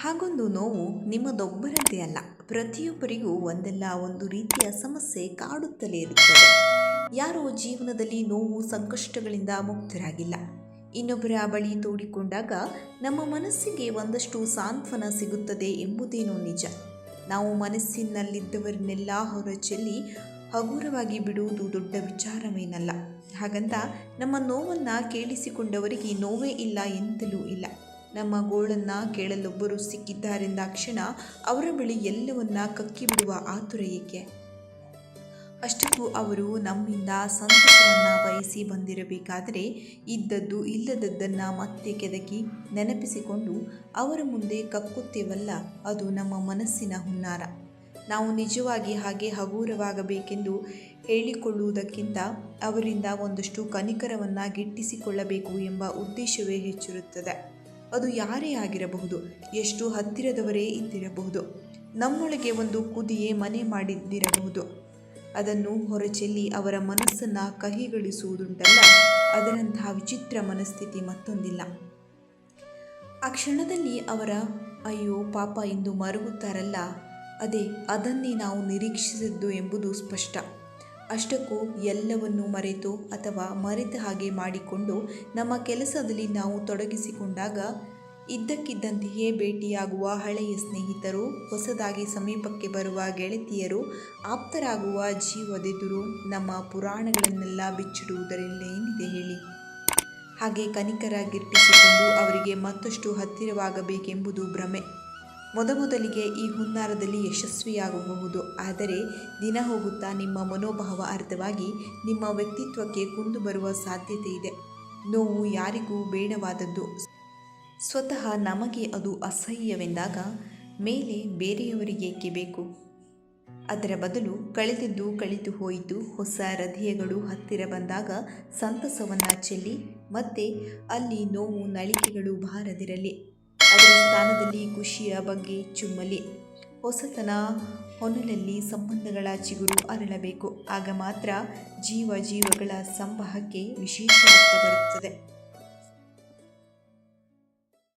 ಹಾಗೊಂದು ನೋವು ನಿಮ್ಮದೊಬ್ಬರಂತೆ ಅಲ್ಲ, ಪ್ರತಿಯೊಬ್ಬರಿಗೂ ಒಂದಲ್ಲ ಒಂದು ರೀತಿಯ ಸಮಸ್ಯೆ ಕಾಡುತ್ತಲೇ ಇರುತ್ತದೆ. ಯಾರೋ ಜೀವನದಲ್ಲಿ ನೋವು ಸಂಕಷ್ಟಗಳಿಂದ ಮುಕ್ತರಾಗಿಲ್ಲ. ಇನ್ನೊಬ್ಬರ ಬಳಿ ತೋಡಿಕೊಂಡಾಗ ನಮ್ಮ ಮನಸ್ಸಿಗೆ ಒಂದಷ್ಟು ಸಾಂತ್ವನ ಸಿಗುತ್ತದೆ ಎಂಬುದೇನೋ ನಿಜ. ನಾವು ಮನಸ್ಸಿನಲ್ಲಿದ್ದವರನ್ನೆಲ್ಲ ಹೊರಚೆಲ್ಲಿ ಹಗುರವಾಗಿ ಬಿಡುವುದು ದೊಡ್ಡ ವಿಚಾರವೇನಲ್ಲ. ಹಾಗಂತ ನಮ್ಮ ನೋವನ್ನು ಕೇಳಿಸಿಕೊಂಡವರಿಗೆ ನೋವೇ ಇಲ್ಲ ಎಂತಲೂ ಇಲ್ಲ. ನಮ್ಮ ಗೋಳನ್ನು ಕೇಳಲೊಬ್ಬರು ಸಿಕ್ಕಿದ್ದಾರೆಂದಾಕ್ಷಣ ಅವರ ಬಳಿ ಎಲ್ಲವನ್ನ ಕಕ್ಕಿಬಿಡುವ ಆತುರ ಏಕೆ? ಅಷ್ಟಕ್ಕೂ ಅವರು ನಮ್ಮಿಂದ ಸಂತಸವನ್ನು ಬಯಸಿ ಬಂದಿರಬೇಕಾದರೆ ಇದ್ದದ್ದು ಇಲ್ಲದದ್ದನ್ನು ಮತ್ತೆ ಕೆದಕಿ ನೆನಪಿಸಿಕೊಂಡು ಅವರ ಮುಂದೆ ಕಕ್ಕುತ್ತೇವಲ್ಲ, ಅದು ನಮ್ಮ ಮನಸ್ಸಿನ ಹುನ್ನಾರ. ನಾವು ನಿಜವಾಗಿ ಹಾಗೆ ಹಗುರವಾಗಬೇಕೆಂದು ಹೇಳಿಕೊಳ್ಳುವುದಕ್ಕಿಂತ ಅವರಿಂದ ಒಂದಷ್ಟು ಕನಿಕರವನ್ನು ಗಿಟ್ಟಿಸಿಕೊಳ್ಳಬೇಕು ಎಂಬ ಉದ್ದೇಶವೇ ಹೆಚ್ಚಿರುತ್ತದೆ. ಅದು ಯಾರೇ ಆಗಿರಬಹುದು, ಎಷ್ಟು ಹತ್ತಿರದವರೇ ಇದ್ದಿರಬಹುದು, ನಮ್ಮೊಳಗೆ ಒಂದು ಕುದಿಯೇ ಮನೆ ಮಾಡಿದ್ದಿರಬಹುದು. ಅದನ್ನು ಹೊರಚೆಲ್ಲಿ ಅವರ ಮನಸ್ಸನ್ನು ಕಹಿಗೊಳಿಸುವುದುಂಟಲ್ಲ, ಅದರಂತಹ ವಿಚಿತ್ರ ಮನಸ್ಥಿತಿ ಮತ್ತೊಂದಿಲ್ಲ. ಆ ಕ್ಷಣದಲ್ಲಿ ಅವರ ಅಯ್ಯೋ ಪಾಪ ಎಂದು ಮರುಗುತ್ತಾರಲ್ಲ, ಅದನ್ನೇ ನಾವು ನಿರೀಕ್ಷಿಸಿದ್ದು ಎಂಬುದು ಸ್ಪಷ್ಟ. ಅಷ್ಟಕ್ಕೂ ಎಲ್ಲವನ್ನೂ ಮರೆತು ಅಥವಾ ಮರೆತ ಹಾಗೆ ಮಾಡಿಕೊಂಡು ನಮ್ಮ ಕೆಲಸದಲ್ಲಿ ನಾವು ತೊಡಗಿಸಿಕೊಂಡಾಗ ಇದ್ದಕ್ಕಿದ್ದಂತೆಯೇ ಭೇಟಿಯಾಗುವ ಹಳೆಯ ಸ್ನೇಹಿತರು, ಹೊಸದಾಗಿ ಸಮೀಪಕ್ಕೆ ಬರುವ ಗೆಳತಿಯರು, ಆಪ್ತರಾಗುವ ಜೀವದೆದುರು ನಮ್ಮ ಪುರಾಣಗಳನ್ನೆಲ್ಲ ಬಿಚ್ಚಿಡುವುದರಲ್ಲೇನಿದೆ ಹೇಳಿ? ಹಾಗೆ ಕನಿಕರ ಗಿಟ್ಟಿಸಿಕೊಂಡು ಅವರಿಗೆ ಮತ್ತಷ್ಟು ಹತ್ತಿರವಾಗಬೇಕೆಂಬುದು ಭ್ರಮೆ. ಮೊದಲಿಗೆ ಈ ಹುನ್ನಾರದಲ್ಲಿ ಯಶಸ್ವಿಯಾಗಬಹುದು. ಆದರೆ ದಿನ ಹೋಗುತ್ತಾ ನಿಮ್ಮ ಮನೋಭಾವ ಅರ್ಥವಾಗಿ ನಿಮ್ಮ ವ್ಯಕ್ತಿತ್ವಕ್ಕೆ ಕುಂದು ಬರುವ ಸಾಧ್ಯತೆ ಇದೆ. ನೋವು ಯಾರಿಗೂ ಬೇಡವಾದದ್ದು. ಸ್ವತಃ ನಮಗೆ ಅದು ಅಸಹ್ಯವೆಂದಾಗ ಮೇಲೆ ಬೇರೆಯವರಿಗೇಕೆ ಬೇಕು? ಅದರ ಬದಲು ಕಳೆದದ್ದು ಕಳೆದು ಹೋಯಿತು, ಹೊಸ ಹೃದಯಗಳು ಹತ್ತಿರ ಬಂದಾಗ ಸಂತಸವನ್ನು ಚೆಲ್ಲಿ ಮತ್ತೆ ಅಲ್ಲಿ ನೋವು ನಳಿಕೆಗಳು ಬಾರದಿರಲಿ. ಅದರ ಸ್ಥಾನದಲ್ಲಿ ಖುಷಿಯ ಬಗ್ಗೆ ಚುಮ್ಮಲಿ. ಹೊಸತನ ಹೊನಲಲ್ಲಿ ಸಂಬಂಧಗಳ ಚಿಗುರು ಅರಳಬೇಕು. ಆಗ ಮಾತ್ರ ಜೀವಗಳ ಸಂವಹಕ್ಕೆ ವಿಶೇಷ ಅರ್ಥ ಬರುತ್ತದೆ.